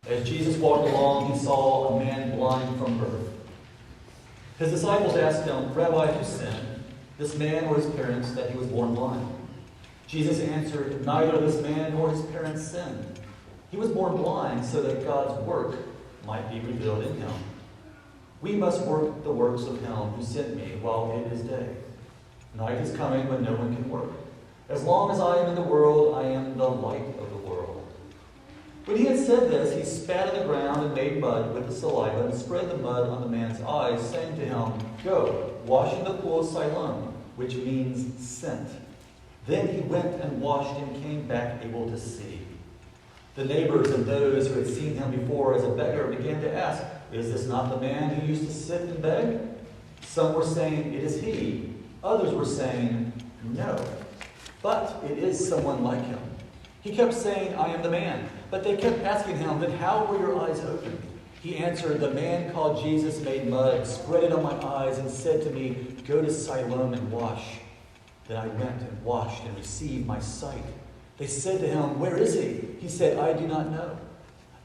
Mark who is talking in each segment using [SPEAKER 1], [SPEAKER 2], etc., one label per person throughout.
[SPEAKER 1] As Jesus walked along, he saw a man blind from birth. His disciples asked him, "Rabbi, who sinned, this man or his parents, that he was born blind?" Jesus answered, "Neither this man nor his parents sinned. He was born blind so that God's work might be revealed in him. We must work the works of him who sent me while it is day. Night is coming when no one can work. As long as I am in the world, I am the light of the world." When he had said this, he spat on the ground and made mud with the saliva and spread the mud on the man's eyes, saying to him, "Go, wash in the pool of Siloam," which means sent. Then he went and washed and came back able to see. The neighbors and those who had seen him before as a beggar began to ask, "Is this not the man who used to sit and beg?" Some were saying, "It is he." Others were saying, "No, but it is someone like him." He kept saying, "I am the man." But they kept asking him, "Then how were your eyes opened?" He answered, "The man called Jesus made mud, spread it on my eyes, and said to me, 'Go to Siloam and wash.' Then I went and washed and received my sight." They said to him, "Where is he?" He said, "I do not know."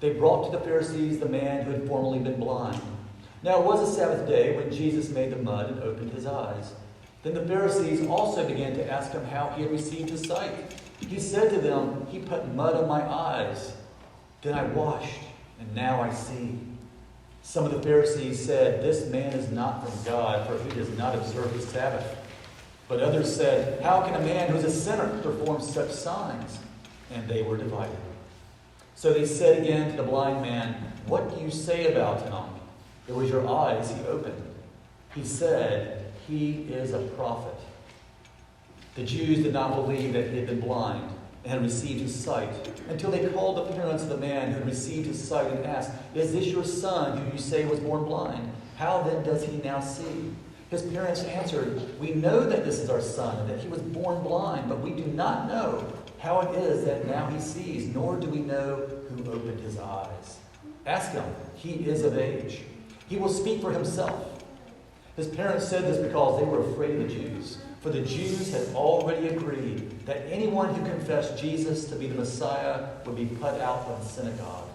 [SPEAKER 1] They brought to the Pharisees the man who had formerly been blind. Now it was a Sabbath day when Jesus made the mud and opened his eyes. Then the Pharisees also began to ask him how he had received his sight. He said to them, "He put mud on my eyes. Then I washed, and now I see." Some of the Pharisees said, "This man is not from God, for he does not observe the Sabbath." But others said, "How can a man who is a sinner perform such signs?" And they were divided. So they said again to the blind man, "What do you say about him? It was your eyes he opened." He said, "He is a prophet." The Jews did not believe that he had been blind and had received his sight until they called the parents of the man who had received his sight and asked, "Is this your son who you say was born blind? How then does he now see?" His parents answered, "We know that this is our son and that he was born blind, but we do not know how it is that now he sees, nor do we know who opened his eyes. Ask him, he is of age. He will speak for himself." His parents said this because they were afraid of the Jews. For the Jews had already agreed that anyone who confessed Jesus to be the Messiah would be put out of the synagogue.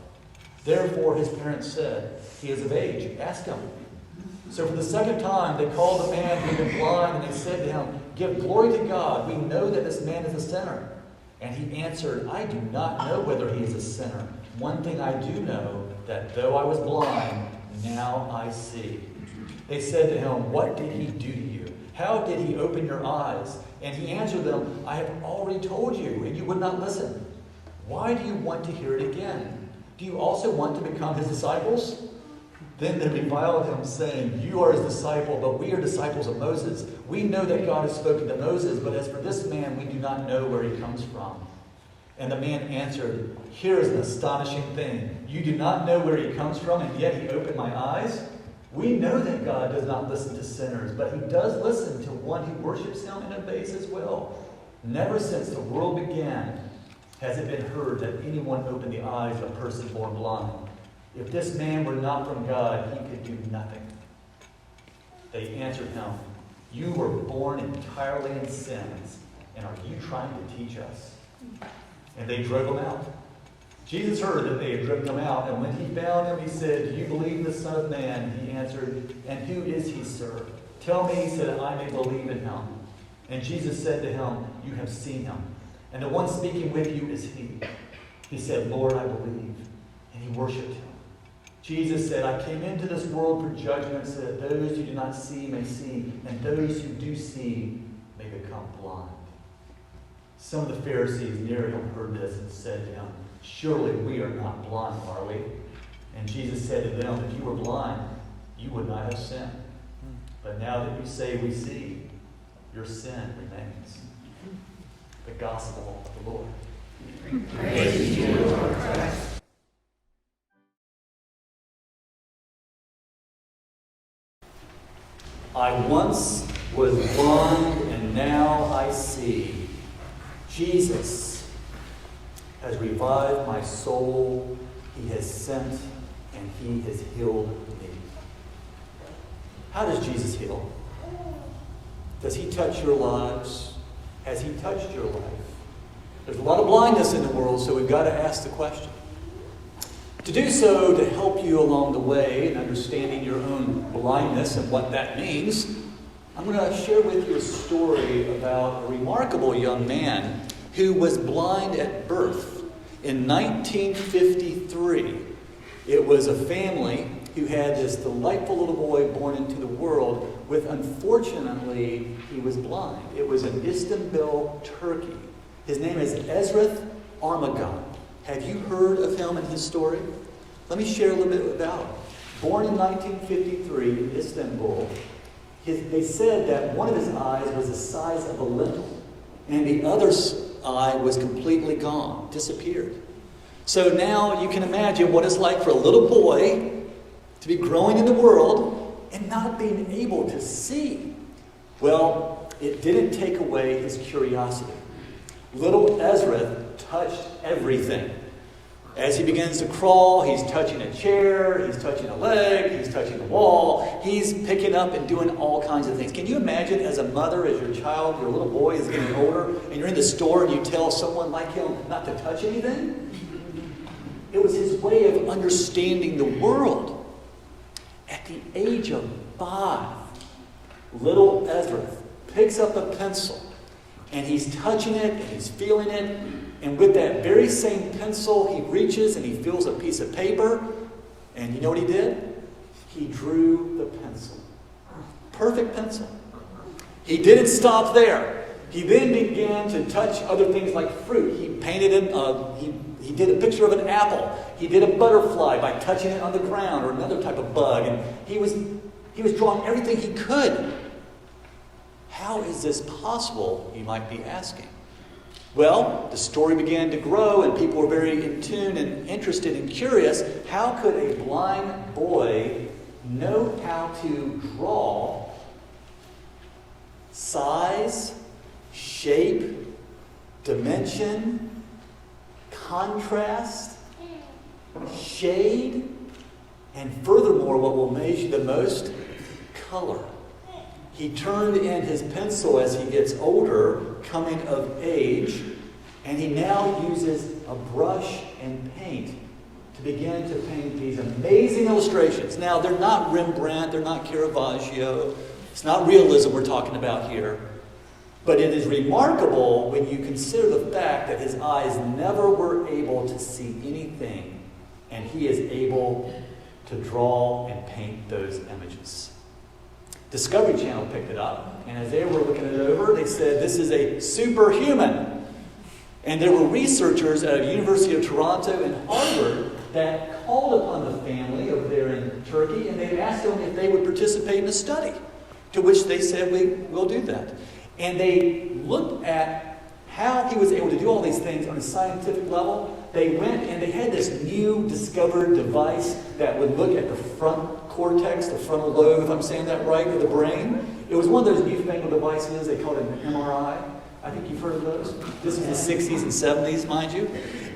[SPEAKER 1] Therefore his parents said, "He is of age, ask him." So for the second time they called the man who had been blind, and they said to him, "Give glory to God. We know that this man is a sinner." And he answered, "I do not know whether he is a sinner. One thing I do know, that though I was blind, now I see." They said to him, "What did he do to you? How did he open your eyes?" And he answered them, "I have already told you, and you would not listen. Why do you want to hear it again? Do you also want to become his disciples?" Then they reviled him, saying, "You are his disciple, but we are disciples of Moses. We know that God has spoken to Moses, but as for this man, we do not know where he comes from." And the man answered, "Here is an astonishing thing. You do not know where he comes from, and yet he opened my eyes? We know that God does not listen to sinners, but he does listen to one who worships him and obeys his will. Never since the world began has it been heard that anyone opened the eyes of a person born blind. If this man were not from God, he could do nothing." They answered him, "You were born entirely in sins, and are you trying to teach us?" And they drove him out. Jesus heard that they had driven him out, and when he found him, he said, "Do you believe in the Son of Man?" He answered, "And who is he, sir? Tell me so that I may believe in him." And Jesus said to him, "You have seen him, and the one speaking with you is he." He said, "Lord, I believe." And he worshipped him. Jesus said, "I came into this world for judgment, so that those who do not see may see, and those who do see may become blind." Some of the Pharisees near him heard this and said to him, "Surely we are not blind, are we?" And Jesus said to them, "If you were blind, you would not have sinned. But now that you say we see, your sin remains." The gospel of the Lord.
[SPEAKER 2] Praise to you, Lord Christ.
[SPEAKER 1] I once was blind, and now I see. Jesus has revived my soul. He has sent, and he has healed me. How does Jesus heal? Does he touch your lives? Has he touched your life? There's a lot of blindness in the world, so we've got to ask the question. To do so, to help you along the way in understanding your own blindness and what that means, I'm going to share with you a story about a remarkable young man who was blind at birth. In 1953, it was a family who had this delightful little boy born into the world with, unfortunately, he was blind. It was in Istanbul, Turkey. His name is Ezra Armagan. Have you heard of him and his story? Let me share a little bit about him. Born in 1953 in Istanbul, they said that one of his eyes was the size of a lentil, and the other eye was completely gone, disappeared. So now you can imagine what it's like for a little boy to be growing in the world and not being able to see. Well, it didn't take away his curiosity. Little Ezra touched everything. As he begins to crawl, he's touching a chair, he's touching a leg, he's touching the wall, he's picking up and doing all kinds of things. Can you imagine as a mother, as your child, your little boy is getting older, and you're in the store and you tell someone like him not to touch anything? It was his way of understanding the world. At the age of 5, little Ezra picks up a pencil, and he's touching it, and he's feeling it, and with that very same pencil, he reaches and he feels a piece of paper, and you know what he did? He drew the pencil. Perfect pencil. He didn't stop there. He then began to touch other things like fruit. He painted he did a picture of an apple. He did a butterfly by touching it on the ground, or another type of bug, and he was drawing everything he could. How is this possible, you might be asking? Well, the story began to grow, and people were very in tune and interested and curious. How could a blind boy know how to draw size, shape, dimension, contrast, shade, and furthermore, what will amaze you the most, color? He turned in his pencil as he gets older, coming of age, and he now uses a brush and paint to begin to paint these amazing illustrations. Now, they're not Rembrandt, they're not Caravaggio, it's not realism we're talking about here, but it is remarkable when you consider the fact that his eyes never were able to see anything, and he is able to draw and paint those images. Discovery Channel picked it up, and as they were looking it over, they said, this is a superhuman. And there were researchers at the University of Toronto and Harvard that called upon the family over there in Turkey, and they asked them if they would participate in a study, to which they said, we'll do that. And they looked at how he was able to do all these things on a scientific level. They went and they had this new discovered device that would look at the front cortex, the frontal lobe, if I'm saying that right, of the brain. It was one of those newfangled devices. They called it an MRI. I think you've heard of those. This is the 60s and 70s, mind you.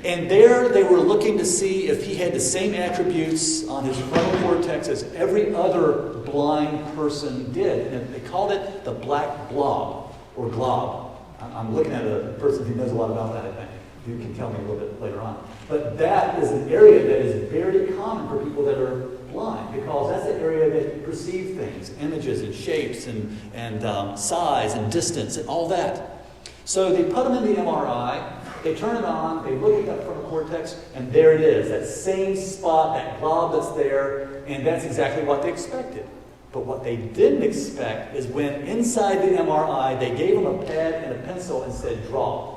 [SPEAKER 1] And there they were looking to see if he had the same attributes on his frontal cortex as every other blind person did. And they called it the black blob, or glob. I'm looking at a person who knows a lot about that, I think. You can tell me a little bit later on. But that is an area that is very common for people that are blind, because that's the area that perceive things, images and shapes and size and distance and all that. So they put him in the MRI, they turn it on, they look at that frontal cortex, and there it is, that same spot, that glob that's there, and that's exactly what they expected. But what they didn't expect is when inside the MRI, they gave him a pad and a pencil and said, draw.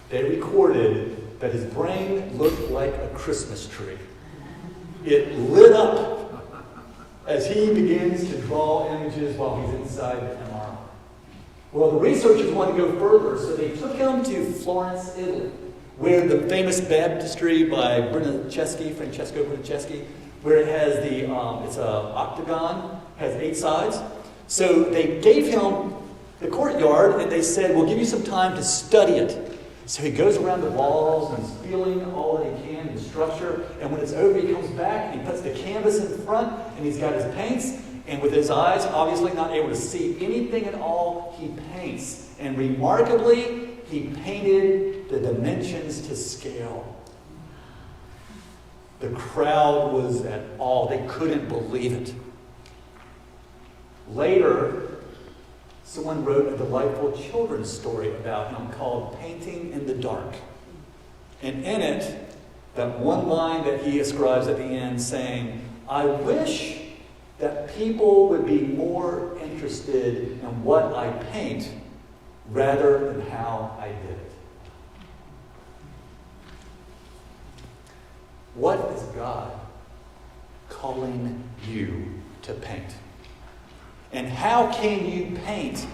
[SPEAKER 1] They recorded that his brain looked like a Christmas tree. It lit up as he begins to draw images while he's inside the MRI. Well, the researchers wanted to go further, so they took him to Florence, Italy, where the famous baptistry by Francesco Brunelleschi, where it has it's an octagon, has 8 sides. So they gave him the courtyard, and they said, we'll give you some time to study it. So he goes around the walls and he's feeling all that he can, the structure, and when it's over, he comes back and he puts the canvas in front, and he's got his paints, and with his eyes obviously not able to see anything at all, he paints. And remarkably, he painted the dimensions to scale. The crowd was at awe. They couldn't believe it. Later, someone wrote a delightful children's story about him called Painting in the Dark. And in it, that one line that he ascribes at the end saying, I wish that people would be more interested in what I paint rather than how I did it. What is God calling you to paint? And how can you paint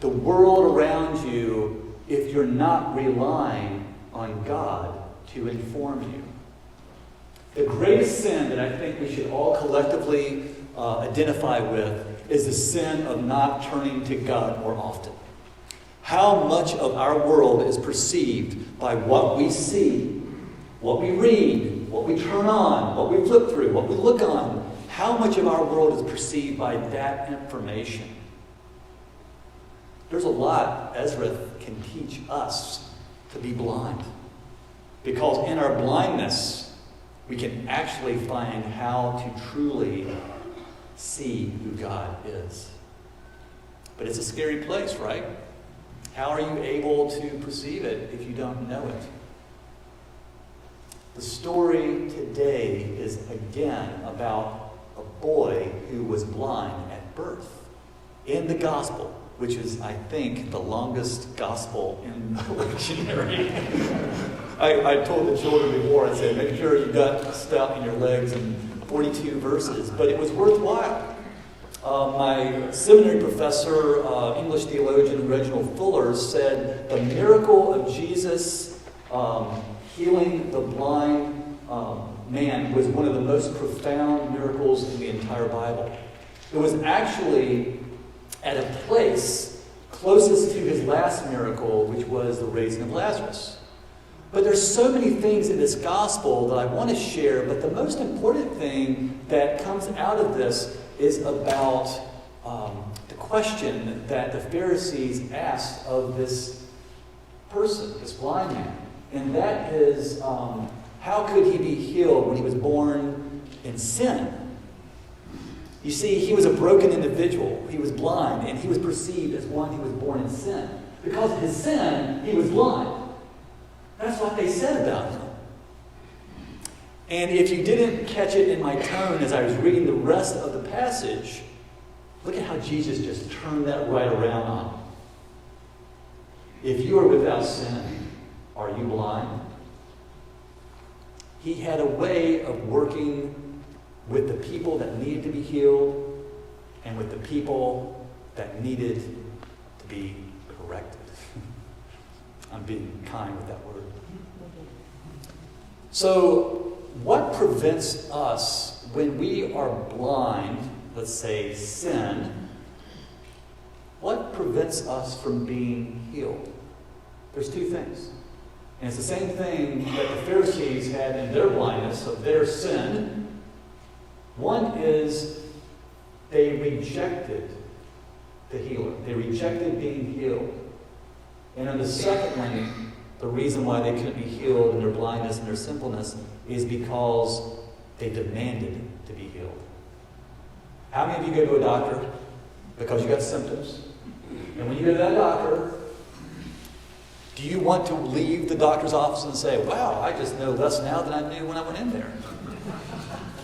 [SPEAKER 1] the world around you if you're not relying on God to inform you? The greatest sin that I think we should all collectively identify with is the sin of not turning to God more often. How much of our world is perceived by what we see, what we read, what we turn on, what we flip through, what we look on? How much of our world is perceived by that information? There's a lot Ezra can teach us to be blind. Because in our blindness, we can actually find how to truly see who God is. But it's a scary place, right? How are you able to perceive it if you don't know it? The story today is again about a boy who was blind at birth. In the gospel, which is, I think, the longest gospel in the lectionary. I told the children before, I said, make sure you got stout in your legs and 42 verses, but it was worthwhile. My seminary professor, English theologian Reginald Fuller, said the miracle of Jesus healing the blind man was one of the most profound miracles in the entire Bible. It was actually at a place closest to his last miracle, which was the raising of Lazarus. But there's so many things in this gospel that I want to share, but the most important thing that comes out of this is about the question that the Pharisees asked of this person, this blind man. And that is, how could he be healed when he was born in sin? You see, he was a broken individual. He was blind, and he was perceived as one who was born in sin. Because of his sin, he was blind. That's what they said about him. And if you didn't catch it in my tone as I was reading the rest of the passage, look at how Jesus just turned that right around on him. If you are without sin, are you blind? He had a way of working with the people that needed to be healed and with the people that needed to be corrected. I'm being kind with that word. So, what prevents us when we are blind, let's say sin, what prevents us from being healed? There's two things. And it's the same thing that the Pharisees had in their blindness of their sin. One is they rejected the healer. They rejected being healed. And then the second one, the reason why they couldn't be healed in their blindness and their sinfulness is because they demanded to be healed. How many of you go to a doctor because you got symptoms? And when you go to that doctor, do you want to leave the doctor's office and say, wow, I just know less now than I knew when I went in there?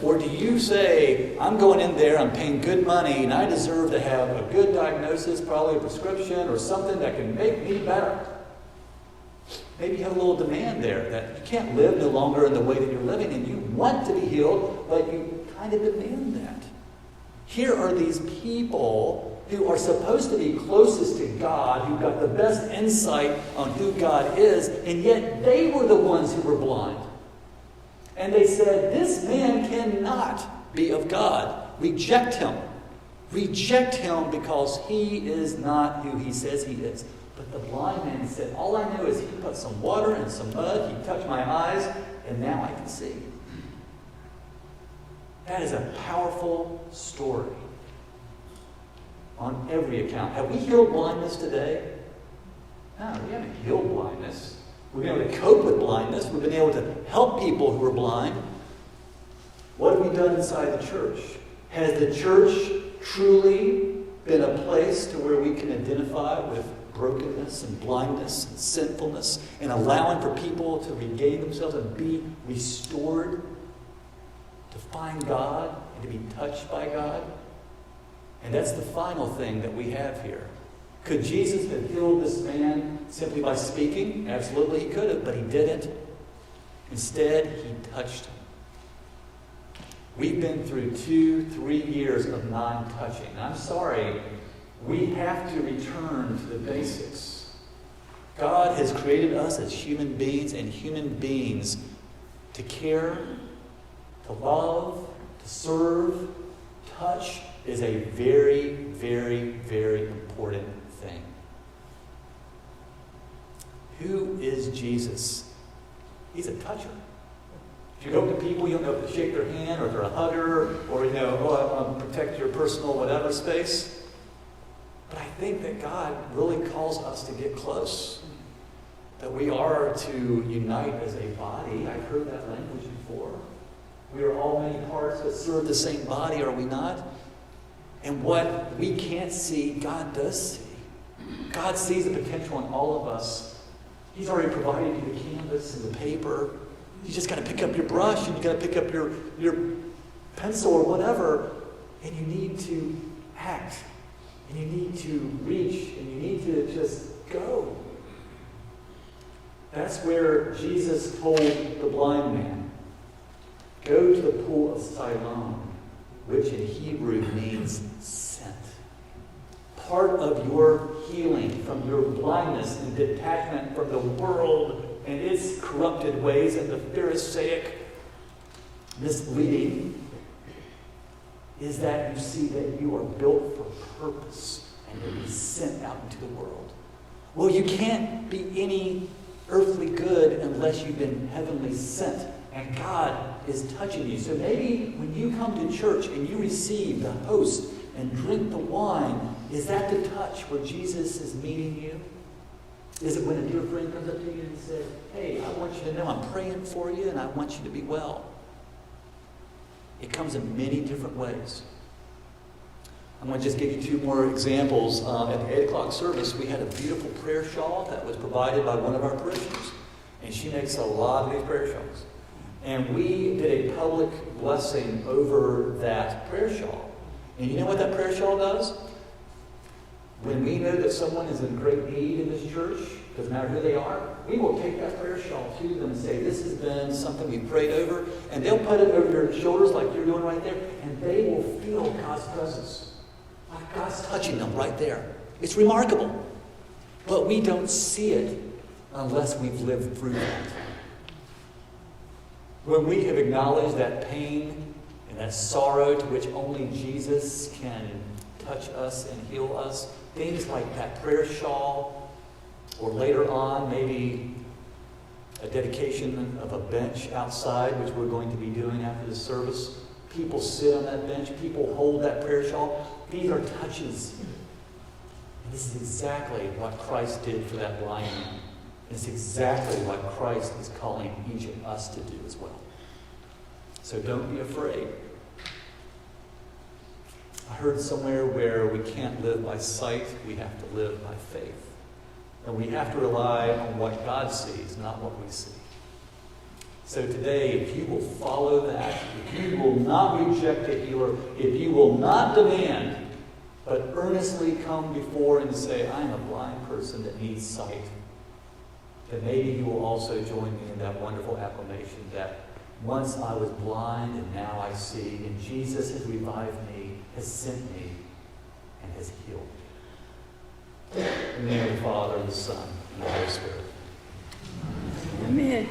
[SPEAKER 1] Or do you say, I'm going in there, I'm paying good money, and I deserve to have a good diagnosis, probably a prescription or something that can make me better? Maybe you have a little demand there that you can't live no longer in the way that you're living, and you want to be healed, but you kind of demand that. Here are these people who are supposed to be closest to God, who got the best insight on who God is, and yet they were the ones who were blind. And they said, this man cannot be of God. Reject him. Reject him because he is not who he says he is. But the blind man said, all I know is he put some water and some mud, he touched my eyes, and now I can see. That is a powerful story on every account. Have we healed blindness today? No, we haven't healed blindness. We've been able to cope with blindness. We've been able to help people who are blind. What have we done inside the church? Has the church truly been a place to where we can identify with brokenness and blindness and sinfulness and allowing for people to regain themselves and be restored, to find God and to be touched by God? And that's the final thing that we have here. Could Jesus have healed this man simply by speaking? Absolutely he could have, but he didn't. Instead, he touched him. We've been through 2-3 years of non-touching. I'm sorry, we have to return to the basics. God has created us as human beings and human beings to care, to love, to serve. Touch is a very, very, very important thing. Who is Jesus? He's a toucher. If you go up to people, you don't know if to shake their hand or if they're a hugger or, I want to protect your personal whatever space. But I think that God really calls us to get close. That we are to unite as a body. I've heard that language before. We are all many parts that serve the same body, are we not? And what we can't see, God does see. God sees the potential in all of us. He's already provided you the canvas and the paper. You just got to pick up your brush and you got to pick up your pencil or whatever, and you need to act, and you need to reach, and you need to just go. That's where Jesus told the blind man, go to the pool of Siloam, which in Hebrew means sent. Part of your healing from your blindness and detachment from the world and its corrupted ways and the Pharisaic misleading is that you see that you are built for purpose and to be sent out into the world. Well, you can't be any earthly good unless you've been heavenly sent. And God is touching you. So maybe when you come to church and you receive the host and drink the wine, is that the touch where Jesus is meeting you? Is it when a dear friend comes up to you and says, hey, I want you to know I'm praying for you and I want you to be well? It comes in many different ways. I'm going to just give you 2 more examples. At the 8 o'clock service, we had a beautiful prayer shawl that was provided by one of our parishioners. And she makes a lot of these prayer shawls. And we did a public blessing over that prayer shawl. And you know what that prayer shawl does? When we know that someone is in great need in this church, doesn't matter who they are, we will take that prayer shawl to them and say, this has been something we prayed over. And they'll put it over their shoulders like you're doing right there. And they will feel God's presence. Like God's touching them right there. It's remarkable. But we don't see it unless we've lived through that. When we have acknowledged that pain and that sorrow to which only Jesus can touch us and heal us, things like that prayer shawl, or later on maybe a dedication of a bench outside, which we're going to be doing after the service. People sit on that bench. People hold that prayer shawl. These are touches. And this is exactly what Christ did for that blind man. It's exactly what Christ is calling each of us to do as well. So don't be afraid. I heard somewhere where we can't live by sight, we have to live by faith. And we have to rely on what God sees, not what we see. So today, if you will follow that, if you will not reject a healer, if you will not demand, but earnestly come before and say, I am a blind person that needs sight, then maybe you will also join me in that wonderful acclamation that once I was blind and now I see, and Jesus has revived me, has sent me, and has healed me. In the name of the Father, and the Son, and the Holy Spirit.
[SPEAKER 2] Amen.